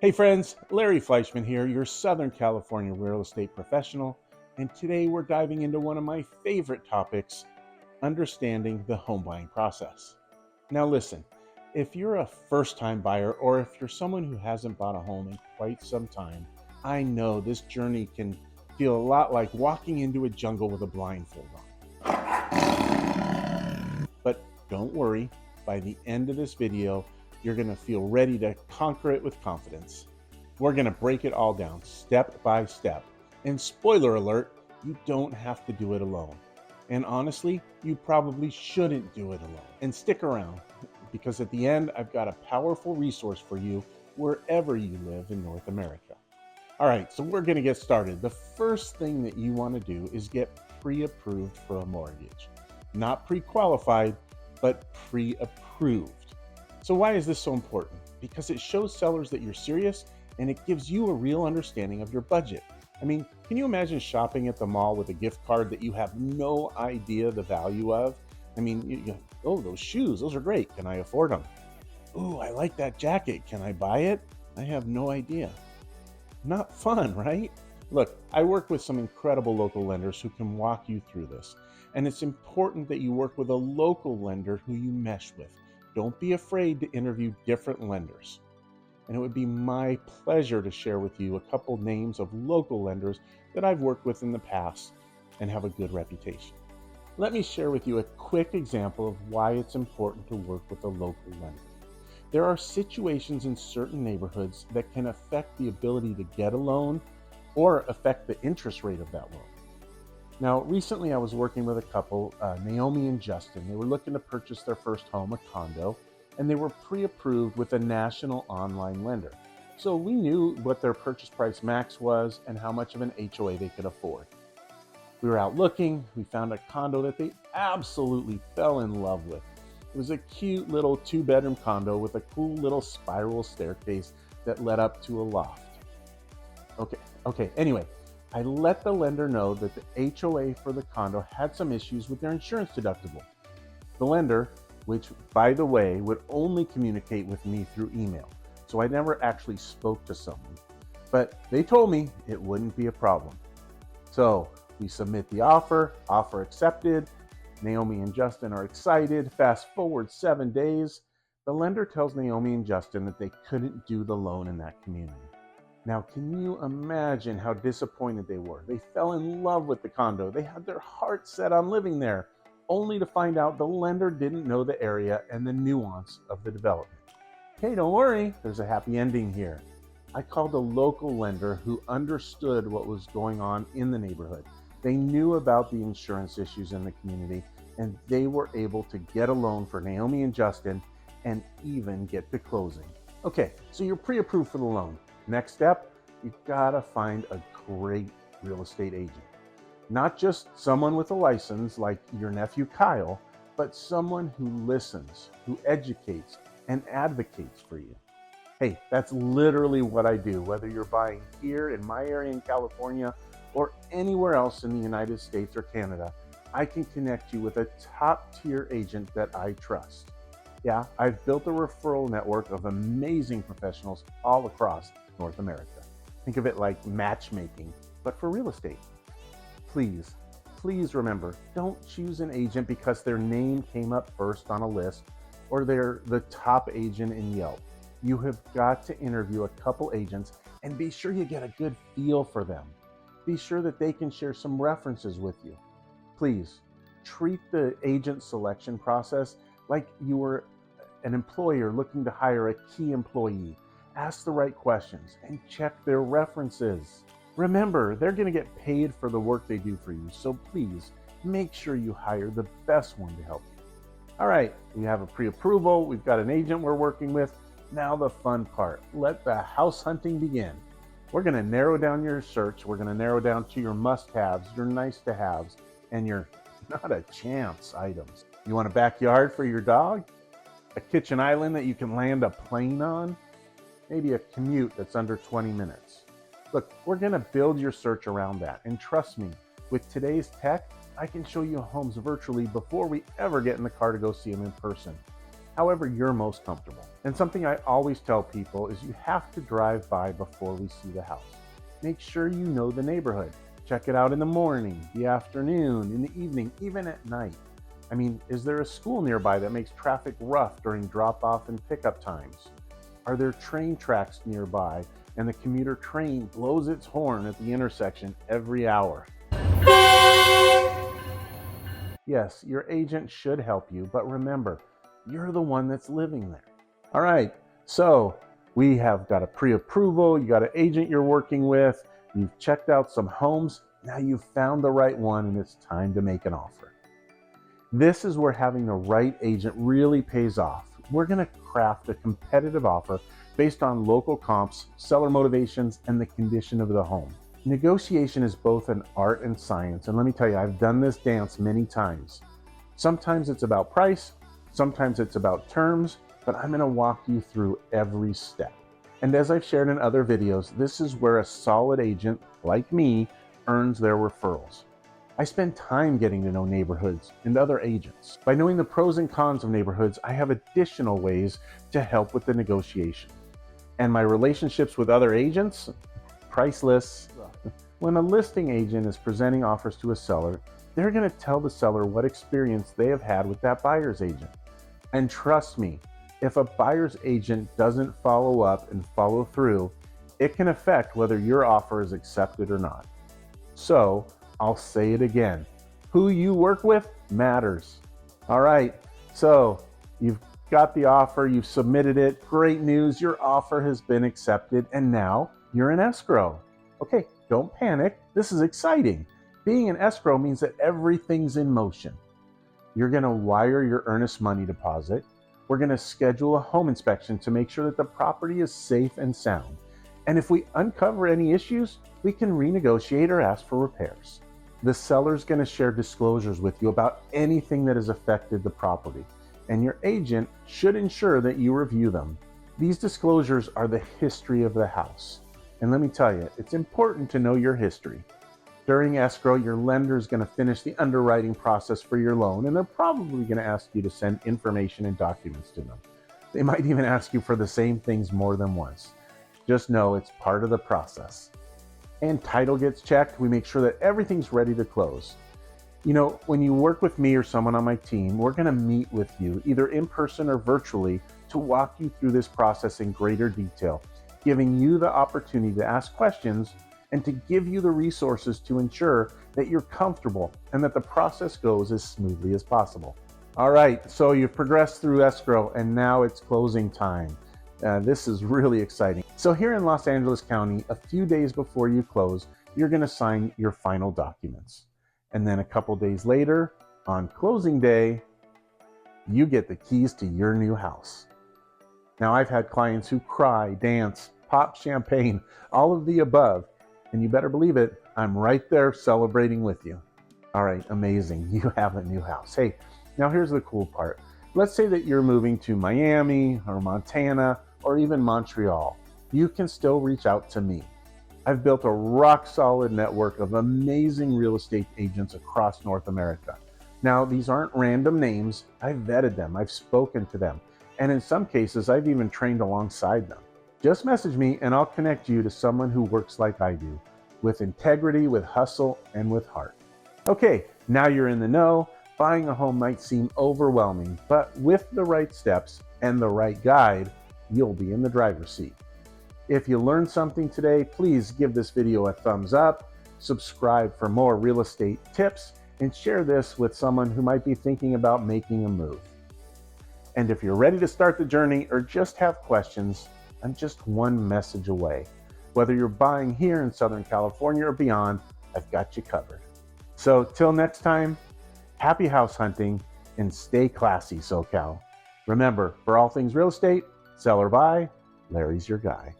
Hey friends, Larry Fleischman here, your Southern California real estate professional, and today we're diving into one of my favorite topics, understanding the home buying process. Now listen, if you're a first-time buyer or if you're someone who hasn't bought a home in quite some time, I know this journey can feel a lot like walking into a jungle with a blindfold on. But don't worry, by the end of this video, you're going to feel ready to conquer it with confidence. We're going to break it all down step by step. And spoiler alert, you don't have to do it alone. And honestly, you probably shouldn't do it alone. And stick around, because at the end, I've got a powerful resource for you wherever you live in North America. All right, so we're going to get started. The first thing that you want to do is get pre-approved for a mortgage. Not pre-qualified, but pre-approved. So why is this so important? Because it shows sellers that you're serious and it gives you a real understanding of your budget. I mean, can you imagine shopping at the mall with a gift card that you have no idea the value of? I mean, oh, those shoes, those are great. Can I afford them? Ooh, I like that jacket. Can I buy it? I have no idea. Not fun, right? Look, I work with some incredible local lenders who can walk you through this. And it's important that you work with a local lender who you mesh with. Don't be afraid to interview different lenders. And it would be my pleasure to share with you a couple names of local lenders that I've worked with in the past and have a good reputation. Let me share with you a quick example of why it's important to work with a local lender. There are situations in certain neighborhoods that can affect the ability to get a loan or affect the interest rate of that loan. Now, recently I was working with a couple, Naomi and Justin. They were looking to purchase their first home, a condo, and they were pre-approved with a national online lender. So we knew what their purchase price max was and how much of an HOA they could afford. We were out looking, we found a condo that they absolutely fell in love with. It was a cute little 2-bedroom condo with a cool little spiral staircase that led up to a loft. Anyway, I let the lender know that the HOA for the condo had some issues with their insurance deductible. The lender, which by the way would only communicate with me through email, so I never actually spoke to someone, but they told me it wouldn't be a problem. So we submit the offer accepted. Naomi and Justin are excited. Fast forward 7 days, the lender tells Naomi and Justin that they couldn't do the loan in that community. Now, can you imagine how disappointed they were? They fell in love with the condo. They had their heart set on living there, only to find out the lender didn't know the area and the nuance of the development. Hey, don't worry, there's a happy ending here. I called a local lender who understood what was going on in the neighborhood. They knew about the insurance issues in the community, and they were able to get a loan for Naomi and Justin and even get to closing. Okay, so you're pre-approved for the loan. Next step, you've got to find a great real estate agent. Not just someone with a license like your nephew Kyle, but someone who listens, who educates, and advocates for you. Hey, that's literally what I do, whether you're buying here in my area in California or anywhere else in the United States or Canada. I can connect you with a top-tier agent that I trust. Yeah, I've built a referral network of amazing professionals all across North America. Think of it like matchmaking, but for real estate. Please remember, don't choose an agent because their name came up first on a list or they're the top agent in Yelp. You have got to interview a couple agents and be sure you get a good feel for them. Be sure that they can share some references with you. Please treat the agent selection process like you were an employer looking to hire a key employee. Ask the right questions and check their references. Remember, they're going to get paid for the work they do for you, so please make sure you hire the best one to help you. All right, we have a pre-approval, we've got an agent we're working with. Now the fun part, let the house hunting begin. We're going to narrow down your search. We're going to narrow down to your must-haves, your nice-to-haves, and your not-a-chance items. You want a backyard for your dog? A kitchen island that you can land a plane on? Maybe a commute that's under 20 minutes. Look, we're going to build your search around that. And trust me, with today's tech, I can show you homes virtually before we ever get in the car to go see them in person. however you're most comfortable. And something I always tell people is you have to drive by before we see the house. Make sure you know the neighborhood. Check it out in the morning, the afternoon, in the evening, even at night. I mean, is there a school nearby that makes traffic rough during drop-off and pickup times? Are there train tracks nearby and the commuter train blows its horn at the intersection every hour? Yes, your agent should help you, but remember, you're the one that's living there. All right, so we have got a pre-approval, you got an agent you're working with, you've checked out some homes, now you've found the right one and it's time to make an offer. This is where having the right agent really pays off. We're gonna craft a competitive offer based on local comps, seller motivations, and the condition of the home. Negotiation is both an art and science, and let me tell you, I've done this dance many times. Sometimes it's about price, sometimes it's about terms, but I'm gonna walk you through every step. And as I've shared in other videos, this is where a solid agent, like me, earns their referrals. I spend time getting to know neighborhoods and other agents. By knowing the pros and cons of neighborhoods, I have additional ways to help with the negotiation. And my relationships with other agents, priceless. When a listing agent is presenting offers to a seller, they're going to tell the seller what experience they have had with that buyer's agent. And trust me, if a buyer's agent doesn't follow up and follow through, it can affect whether your offer is accepted or not. So, I'll say it again. Who you work with matters. All right, so you've got the offer, you've submitted it, great news, your offer has been accepted, and now you're in escrow. Okay, don't panic, this is exciting. Being in escrow means that everything's in motion. You're gonna wire your earnest money deposit. We're gonna schedule a home inspection to make sure that the property is safe and sound. And if we uncover any issues, we can renegotiate or ask for repairs. The seller's going to share disclosures with you about anything that has affected the property, and your agent should ensure that you review them. These disclosures are the history of the house. And let me tell you, it's important to know your history. During escrow, your lender is going to finish the underwriting process for your loan, and they're probably going to ask you to send information and documents to them. They might even ask you for the same things more than once. Just know it's part of the process. And title gets checked. We make sure that everything's ready to close. You know, when you work with me or someone on my team, we're going to meet with you either in person or virtually to walk you through this process in greater detail, giving you the opportunity to ask questions and to give you the resources to ensure that you're comfortable and that the process goes as smoothly as possible. All right, so you've progressed through escrow and now it's closing time. This is really exciting. So here in Los Angeles County, a few days before you close, you're going to sign your final documents. And then a couple days later, on closing day, you get the keys to your new house. Now, I've had clients who cry, dance, pop champagne, all of the above. And you better believe it, I'm right there celebrating with you. All right, amazing. You have a new house. Hey, now here's the cool part. Let's say that you're moving to Miami or Montana or even Montreal. You can still reach out to me. I've built a rock solid network of amazing real estate agents across North America. Now, these aren't random names. I've vetted them, I've spoken to them, and in some cases, I've even trained alongside them. Just message me and I'll connect you to someone who works like I do, with integrity, with hustle, and with heart. Okay, now you're in the know. Buying a home might seem overwhelming, but with the right steps and the right guide, you'll be in the driver's seat. If you learned something today, please give this video a thumbs up, subscribe for more real estate tips, and share this with someone who might be thinking about making a move. And if you're ready to start the journey or just have questions, I'm just one message away. Whether you're buying here in Southern California or beyond, I've got you covered. So till next time, happy house hunting and stay classy, SoCal. Remember, for all things real estate, sell or buy, Larry's your guy.